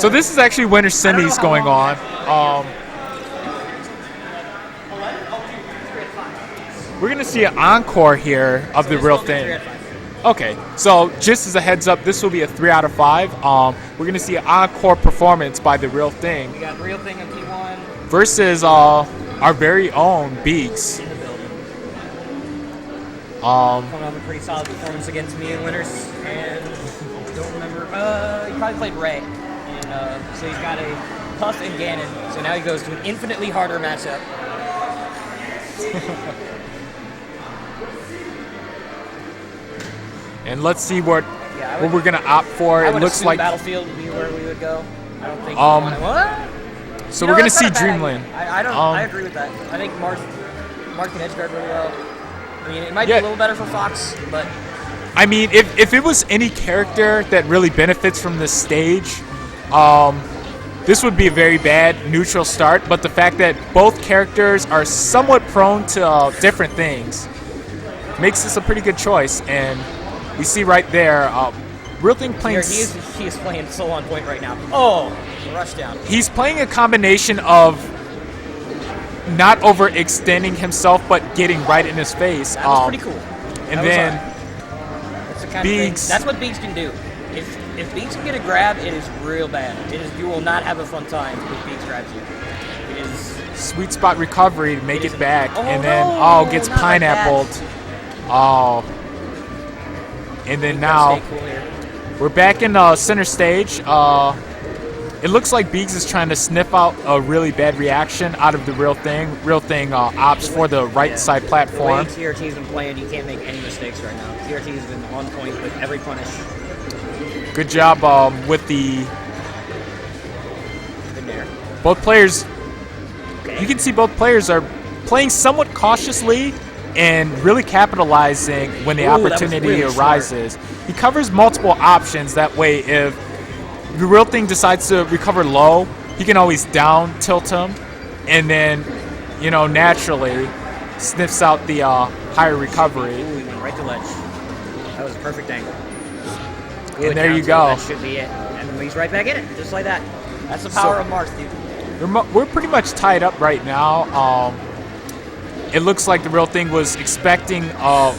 So this is actually winter semis going on. We're gonna see an encore here of the real thing. Okay, so just as a heads up, this will be a 3 out of 5. We're gonna see an encore performance by the real thing. We got Real Thing in P1 versus our very own Beegs. in the building. Coming off a pretty solid performance against me in winners, and don't remember. He probably played Ray, and so he's got a Puff and Ganon. So now he goes to an infinitely harder matchup. And let's see what we're gonna opt for. It looks like Battlefield would be where we would go. I don't think. So we're gonna see Dreamland. I agree with that. I think Mark can edge guard really well. I mean, it might be a little better for Fox, but I mean, if it was any character that really benefits from this stage, this would be a very bad neutral start. But the fact that both characters are somewhat prone to different things makes this a pretty good choice. And we see right there, Real Thing playing. He is playing so on point right now. Oh, rush down. He's playing a combination of not overextending himself, but getting right in his face. That was pretty cool. And then that's the kind Beegs. Of thing. That's what Beegs can do. If Beegs can get a grab, it is real bad. You will not have a fun time if Beegs grabs you. It is sweet spot recovery to make it back, and then gets pineappled. And then now we're back in center stage. It looks like Beegs is trying to sniff out a really bad reaction out of the Real Thing. Real Thing opts for the right side platform. The way TRT's been playing, you can't make any mistakes right now. TRT's been on point with every punish. Good job with the both players. Okay. You can see both players are playing somewhat cautiously and really capitalizing when the opportunity really arises. Smart. He covers multiple options. That way, if the Real Thing decides to recover low, he can always down tilt him, and then, naturally sniffs out the higher recovery. Ooh, he went right to ledge. That was a perfect angle. Good, and there you go. That should be it. And then he's right back in it, just like that. That's the power of Marth, dude. We're pretty much tied up right now. It looks like the Real Thing was expecting a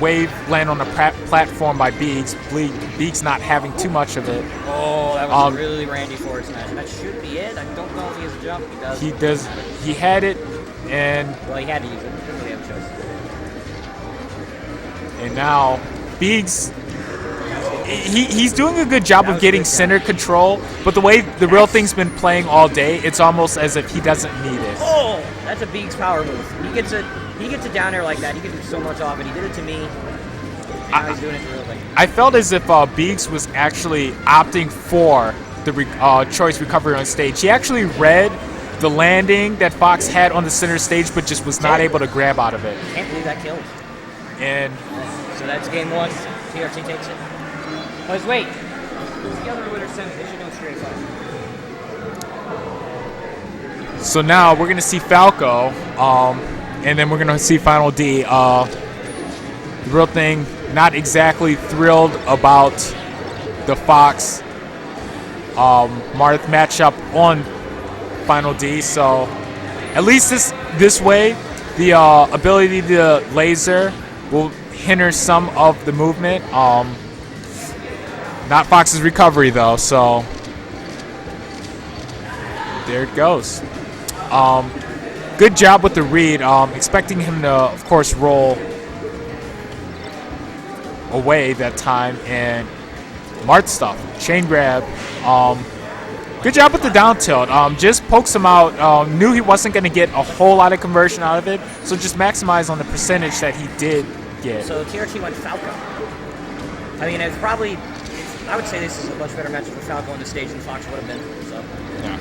wave land on a platform by Beegs. Beegs not having too much of it. Oh, that was a really randy forward smash. That should be it. I don't know if he has a jump. He does. He does. He had it, and well, he had to use it. He didn't really have a choice. And now Beegs. He's doing a good job of getting center control, but the way the Real Thing's been playing all day, it's almost as if he doesn't need it. Oh, that's a Beegs power move. He gets it down there like that. He can do so much off it. He did it to me. And now he's doing it to Real Thing. I felt as if Beegs was actually opting for the choice recovery on stage. He actually read the landing that Fox had on the center stage, but just was not able to grab out of it. Can't believe that killed. And so that's game 1. TRT takes it. Let's wait. Who's the other winner semi? They should go straight 5. So now we're gonna see Falco, and then we're gonna see Final D. The Real Thing not exactly thrilled about the Fox Marth matchup on Final D. So at least this way, the ability to laser will hinder some of the movement. Not Fox's recovery, though, so there it goes. Good job with the read. Expecting him to, of course, roll away that time. And Marth stuff. Chain grab. Good job with the down tilt. Just pokes him out. Knew he wasn't going to get a whole lot of conversion out of it, so just maximize on the percentage that he did get. So TRT went Falco. I mean, it's probably... I would say this is a much better matchup for Falco on the stage than Fox would have been. So. Yeah.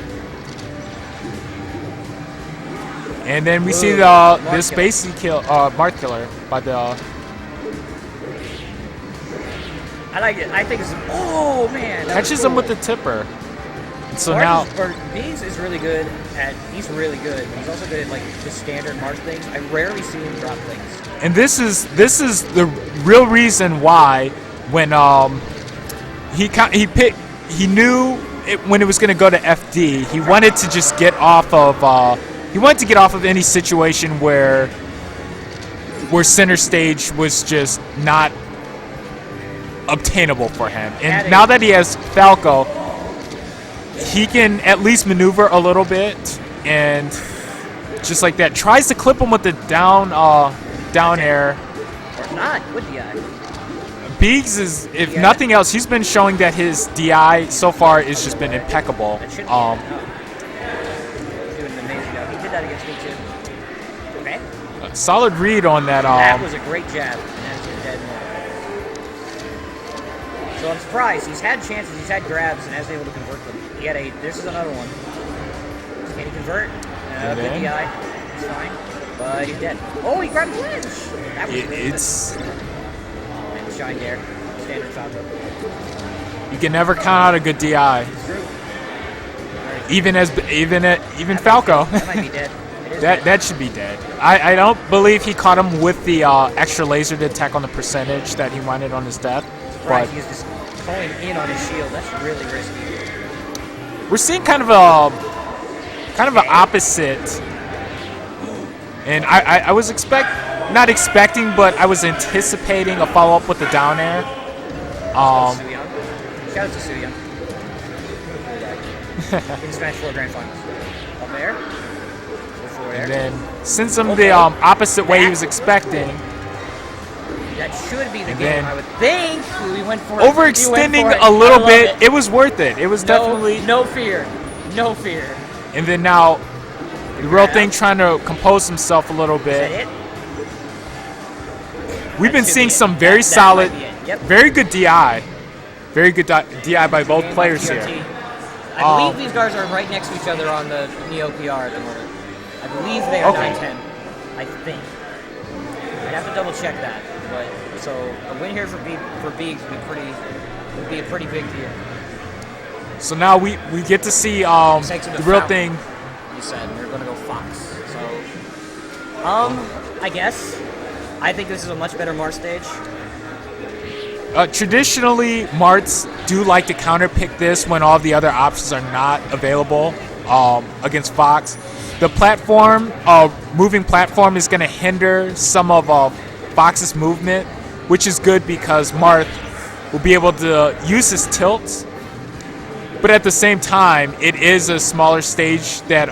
And then we see this spacey kill, Marth killer by the. I like it. I think it's. Oh man! Catches him with the tipper. And so now. Beegs is really good at. He's really good. He's also good at like the standard Marth things. I rarely see him drop things. And this is the real reason why when he knew when it was going to go to FD, he wanted to just get off of. He wanted to get off of any situation where center stage was just not obtainable for him. And now that he has Falco, he can at least maneuver a little bit, and just like that, tries to clip him with the down air. Or not, with DI. Beegs is, if nothing else, he's been showing that his DI so far has just been impeccable. That should be doing an amazing job. He did that against me too. Okay. Solid read on that. That was a great jab. And that's dead. So I'm surprised. He's had chances, he's had grabs, and hasn't been able to convert them. He had this is another one. Can he convert? Good DI. It's fine. But he's dead. Oh, he grabbed clinch! That was it's... And shine there. Standard Falco. You can never count out a good DI. It's true. Even Falco. That might be dead. That should be dead. I don't believe he caught him with the extra laser to attack on the percentage that he wanted on his death. Right, he's just pulling in on his shield. That's really risky. We're seeing kind of an opposite. And I was not expecting, but I was anticipating a follow-up with the down air. Shout out to Soo Young. In Smash 4 Grand Finals. Up there. And then sends him the opposite way he was expecting. That should be the game, I would think. We went for overextending a little bit. It was worth it. It was definitely... No fear. No fear. And then now, TheRealThing trying to compose himself a little bit. Is that it? We've been seeing some very solid, very good DI. Very good DI by both players here. I believe these guys are right next to each other on the Neo PR at the moment. I believe they are 9-10. I think. I'd have to double check that. But so a win here for Beegs would be a pretty big deal. So now we get to see TheRealThing. You said we're gonna go Fox. So I guess I think this is a much better Mart stage. Traditionally, Marts do like to counterpick this when all the other options are not available against Fox. The platform, moving platform, is going to hinder some of Fox's movement, which is good because Marth will be able to use his tilts. But at the same time, it is a smaller stage that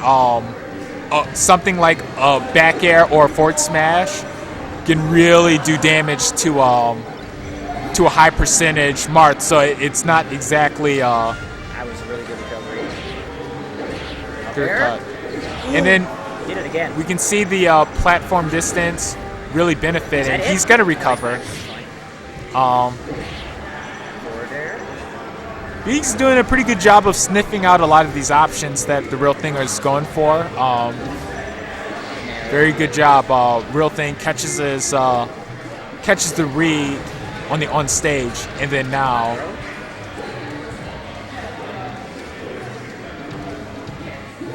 something like a back air or a forward smash can really do damage to a high percentage Marth. So it's not exactly. That was a really good recovery. Good cut. And then did it again. We can see the platform distance really benefiting. He's going to recover. Beegs doing a pretty good job of sniffing out a lot of these options that TheRealThing is going for. Very good job. TheRealThing catches the read on stage, and then now.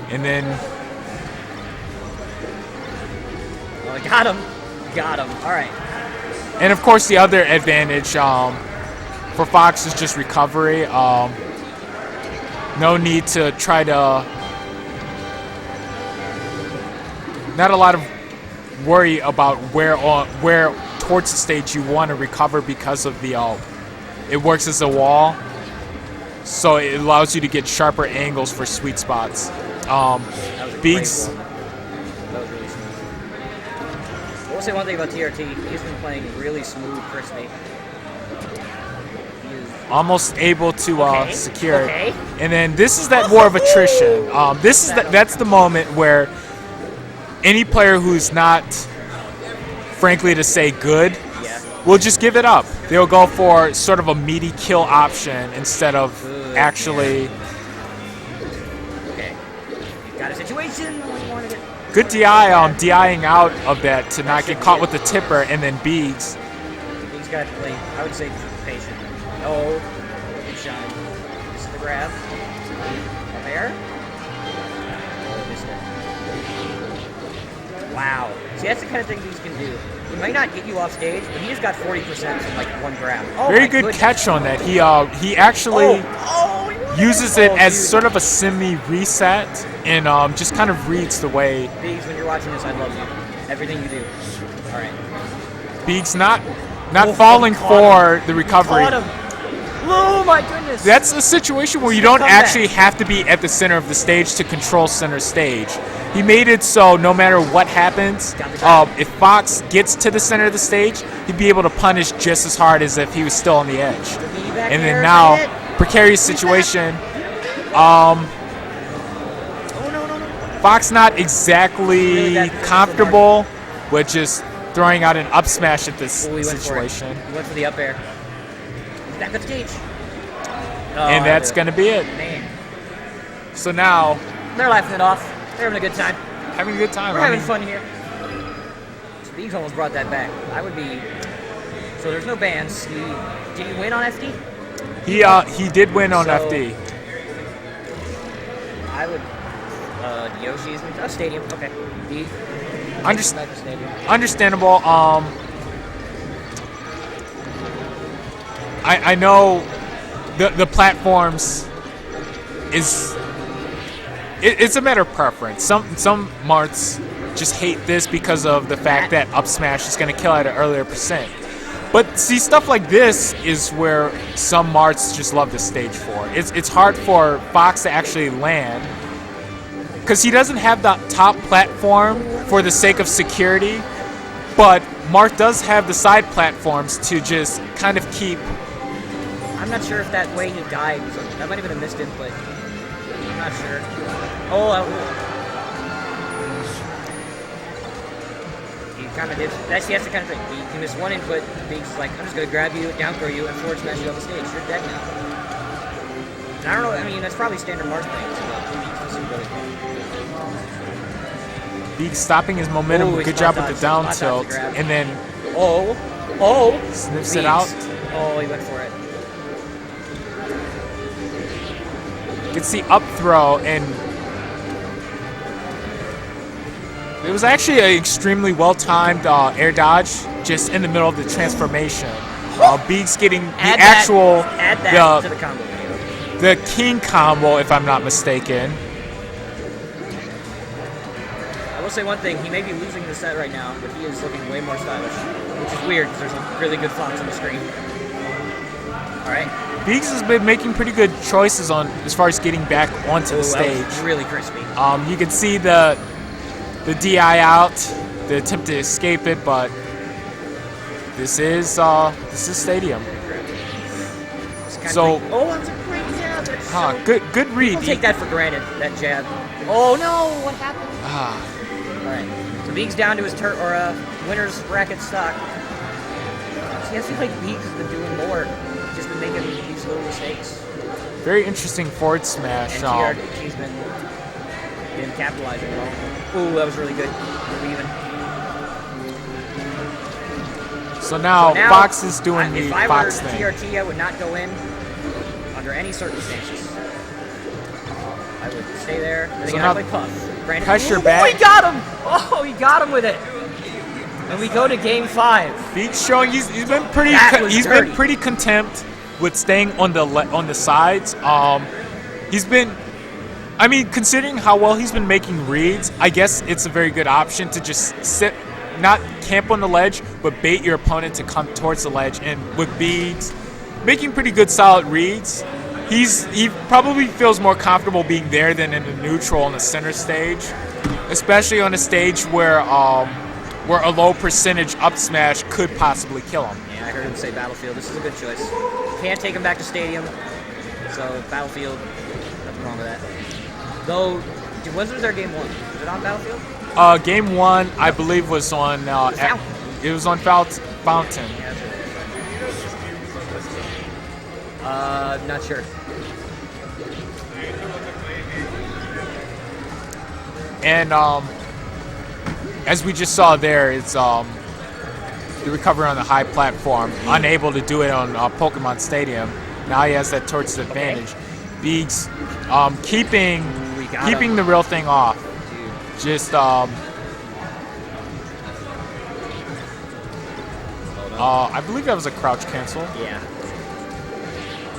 And then. Oh, got him. All right. And of course, the other advantage for Fox is just recovery. No need to try to. Not a lot of worry about where towards the stage you want to recover because of the. It works as a wall, so it allows you to get sharper angles for sweet spots. Beegs. I will say one thing about TRT. He's been playing really smooth, crispy. Almost able to secure it. And then this is that war of attrition. That's the moment where any player who's not, frankly to say, good, will just give it up. They'll go for sort of a meaty kill option instead of actually. Okay. You've got a situation. Good DI, DIing out of that to not get caught with the tipper, and then Beegs. Beegs got to play, I would say, patient. Oh, good shot. This is the grab. Up air. Oh, missed it. Wow. See, that's the kind of thing Beegs can do. He might not get you off stage, but he just got 40% from like one grab. Oh, very good catch on that. He actually. Oh, he uses it as dude. sort of a semi-reset and just kind of reads the way. Beegs, when you're watching this, I love you. Everything you do. All right. Beegs not falling for the recovery. Caught him. Oh my goodness. That's a situation where you don't actually have to be at the center of the stage to control center stage. He made it so no matter what happens, if Fox gets to the center of the stage, he'd be able to punish just as hard as if he was still on the edge. And then now, precarious situation. Fox not exactly comfortable with just throwing out an up smash at this situation. He went for the up air. Back at the cage. And that's going to be it. Man. So now... They're laughing it off. They're having a good time. Having a good time. We're having fun here. So Beegs almost brought that back. I would be... So there's no bans. Did he win on FD? He did win on FD. I would... Yoshi's... Oh, Stadium. Okay. Understandable. I know the platforms is it's a matter of preference. Some marts just hate this because of the fact that up smash is going to kill at an earlier percent. But see, stuff like this is where some marts just love this stage for. It's hard for Fox to actually land because he doesn't have the top platform for the sake of security, but Mart does have the side platforms to just kind of keep. I'm not sure if that way he died, so that might have been a missed input. I'm not sure. Oh, he kind of did. That's the kind of thing. He missed one input. Beegs is like, I'm just gonna grab you, down throw you, and forward smash you on the stage. You're dead now. And I don't know. I mean, that's probably standard Mars things, but Beegs was really good. Beegs stopping his momentum. Good job with the down tilt, and then sniffs it out. Oh, he went for it. Gets the up throw, and it was actually an extremely well-timed air dodge just in the middle of the transformation. Beegs getting the actual to the combo. The king combo, if I'm not mistaken. I will say one thing, he may be losing the set right now, but he is looking way more stylish, which is weird because there's a really good Fox on the screen. Alright. Beegs has been making pretty good choices on as far as getting back onto the stage. That was really crispy. You can see the DI out, the attempt to escape it, but this is Stadium. So that's a great jab. Good read. People take that for granted, that jab. Oh no, what happened? Alright. So Beegs down to his winner's bracket stock. See, I feel like Beegs has been doing more. Just been making these little mistakes. Very interesting forward smash. And TRD's been capitalizing well. Ooh, that was really good. Weaving. So now Fox is doing the Fox thing. If I were TRT, I would not go in under any circumstances. I would stay there. And again, I play Puff. Pressure back. Oh, he got him! Oh, he got him with it. And we go to game 5. Beegs showing he's been pretty been pretty content with staying on the sides. He's been, I mean, considering how well he's been making reads, I guess it's a very good option to just sit, not camp on the ledge, but bait your opponent to come towards the ledge. And with Beegs making pretty good solid reads, he probably feels more comfortable being there than in the neutral on the center stage, especially on a stage where a low percentage up smash could possibly kill him. Yeah, I heard him say Battlefield. This is a good choice. Can't take him back to Stadium, so Battlefield, nothing wrong with that. Though, when was their game 1? Was it on Battlefield? Game 1, I believe, was on. It was on Fountain. Yeah, not sure. And as we just saw there, it's the recovery on the high platform, unable to do it on Pokemon Stadium. Now he has that torch advantage. Beegs keeping the real thing off. Dude. Just I believe that was a crouch cancel. Yeah.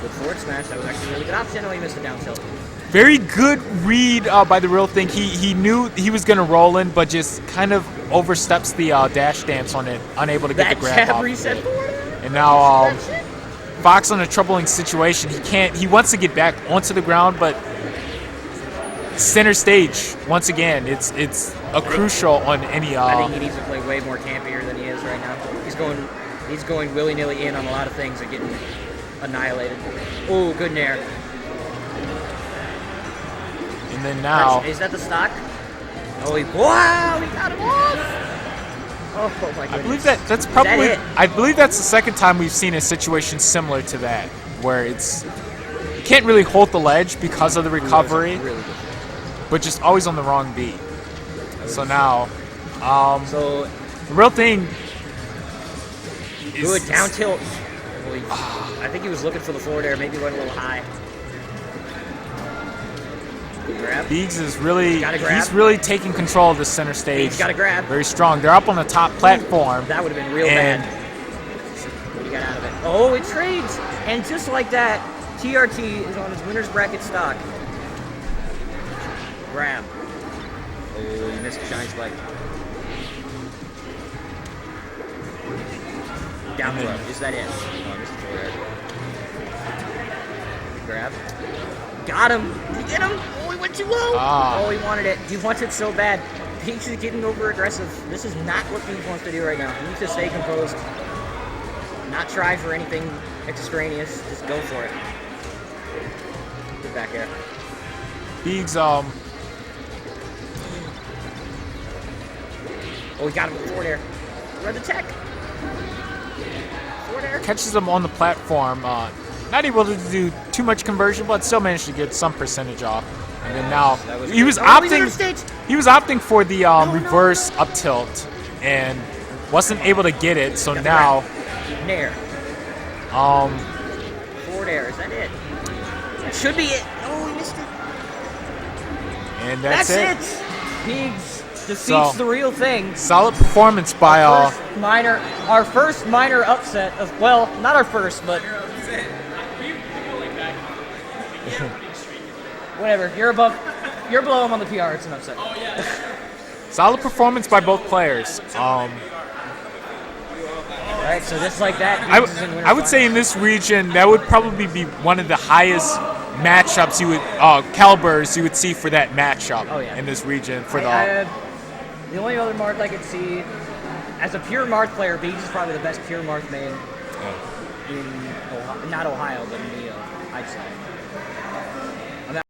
Good forward smash. That was actually a really good option. Oh, he missed the down tilt. Very good read by the Real Thing. He knew he was going to roll in, but just kind of oversteps the dash dance on it, unable to get the grab jab off reset of it. forward. And now Fox in a troubling situation. He wants to get back onto the ground, but center stage once again. It's a crucial on any. I think he needs to play way more campier than he is right now. He's going willy-nilly in on a lot of things and getting annihilated. Oh, good nair. And then now, Is that the stock? Oh, wow, he got him off. Oh my goodness. I believe that's probably. Is that it? I believe that's the second time we've seen a situation similar to that, where you can't really hold the ledge because of the recovery, Really good. but just always on the wrong beat. So now, So the Real Thing is good down tilt. I think he was looking for the forward air. Maybe went a little high. Good grab. Beegs is really Gotta grab. he's really taking control of the center stage. Beegs gotta grab. Very strong. They're up on the top platform. That would have been real And- bad. What he got out of it? Oh, it trades, and just like that, TRT is on his winner's bracket stock. Grab. Oh, he missed a shine spike. Down throw. Is that it? Oh, missed the forward air. Grab. Got him. Did he get him? Oh, he went too low. Oh, he wanted it. He wants it so bad. Beegs is getting over aggressive. This is not what Beegs wants to do right now. He needs to stay composed. Not try for anything extraneous. Just go for it. Good back air. Beegs Oh, he got him with forward air. Read the tech. Forward air. catches him on the platform. Not able to do too much conversion, but still managed to get some percentage off. And then now he was opting for the reverse up tilt and wasn't able to get it. So now Nair. Forward air. Is that it? That should be it. Oh, he missed it. and that's it. Beegs defeats the real thing. Solid performance by Our first minor upset of, well, not our first, but whatever. You're below him on the PR. It's an upset. solid performance by both players. All right, so just like that, Beegs is in winner's I would say in finals. this region that would probably be one of the highest matchups you would calibers you would see for that matchup in this region for the only other Marth I could see as a pure Marth player, Beegs is probably the best pure Marth main in not Ohio, but in the I'd say.